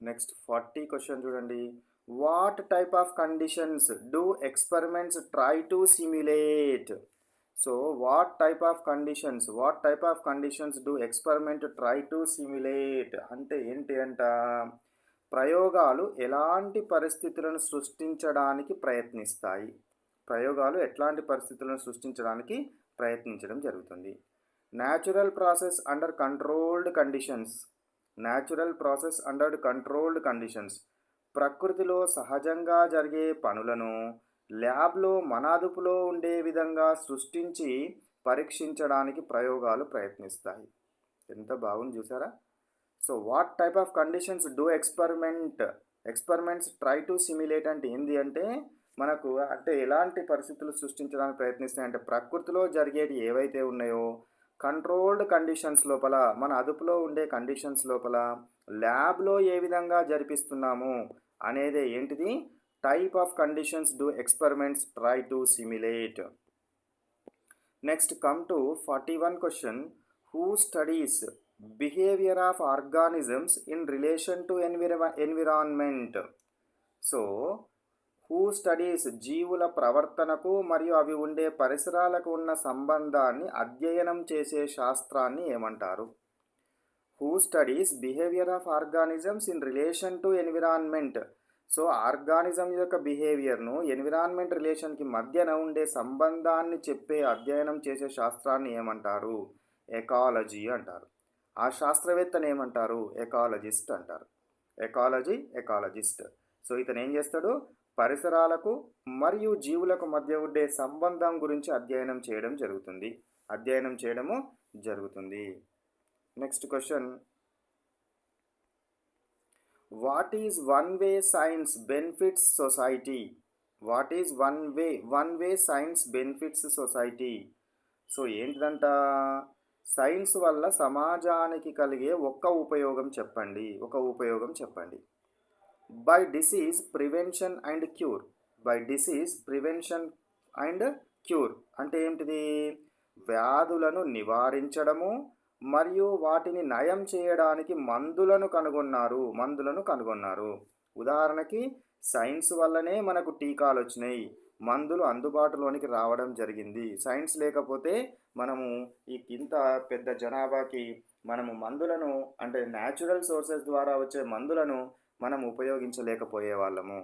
Next 40 question చూడండి. What type of conditions do experiments try to simulate? So what type of conditions do experiment try to simulate అంటే ఏంటి అంట? ప్రయోగాలు ఎలాంటి పరిస్థితులను సృష్టించడానికి ప్రయత్నిస్తాయి? ప్రయోగాలు ఎట్లాంటి పరిస్థితులను సృష్టించడానికి ప్రయత్నించడం జరుగుతుంది? Natural process under controlled conditions. ప్రకృతిలో సహజంగా జరిగే పనులను ల్యాబ్లో మన అదుపులో ఉండే విధంగా సృష్టించి పరీక్షించడానికి ప్రయోగాలు ప్రయత్నిస్తాయి. ఎంత బాగుంది చూసారా? So what type of conditions do experiments try to simulate అంటే ఏంది అంటే మనకు అంటే ఎలాంటి పరిస్థితులు సృష్టించడానికి ప్రయత్నిస్తాయి అంటే ప్రకృతిలో జరిగేవి ఏవైతే ఉన్నాయో కంట్రోల్డ్ కండిషన్స్ లోపల మన అదుపులో ఉండే కండిషన్స్ లోపల ల్యాబ్లో ఏ విధంగా జరిపిస్తున్నాము అనేది ఏంటిది? Type of conditions do experiments try to simulate. Next come to 41 question. Who studies behaviour of organisms in relation to environment? So who studies జీవుల ప్రవర్తనకు మరియు అవి ఉండే పరిసరాలకు ఉన్న సంబంధాన్ని అధ్యయనం చేసే శాస్త్రాన్ని ఏమంటారు? Who studies behaviour of organisms in relation to environment. So organism యొక్క బిహేవియర్ను ఎన్విరాన్మెంట్ రిలేషన్కి మధ్యన ఉండే సంబంధాన్ని చెప్పే అధ్యయనం చేసే శాస్త్రాన్ని ఏమంటారు? ఎకాలజీ అంటారు. ఆ శాస్త్రవేత్తను ఏమంటారు? ఎకాలజిస్ట్ అంటారు. ఎకాలజిస్ట్. సో ఇతను ఏం చేస్తాడు? పరిసరాలకు మరియు జీవులకు మధ్య ఉండే సంబంధం గురించి అధ్యయనం చేయడము జరుగుతుంది. Next question. What is one way science benefits society? So ఏంటిదంట? సైన్స్ వల్ల సమాజానికి కలిగే ఒక ఉపయోగం చెప్పండి. By disease prevention and cure అంటే ఏంటిది? వ్యాధులను నివారించడము మరియు వాటిని నయం చేయడానికి మందులను కనుగొన్నారు. ఉదాహరణకి సైన్స్ వల్లనే మనకు టీకాలు వచ్చినాయి, మందులు అందుబాటులోనికి రావడం జరిగింది. సైన్స్ లేకపోతే మనము ఇంత పెద్ద జనాభాకి మనము మందులను అంటే న్యాచురల్ సోర్సెస్ ద్వారా వచ్చే మందులను మనం ఉపయోగించలేకపోయే వాళ్ళము.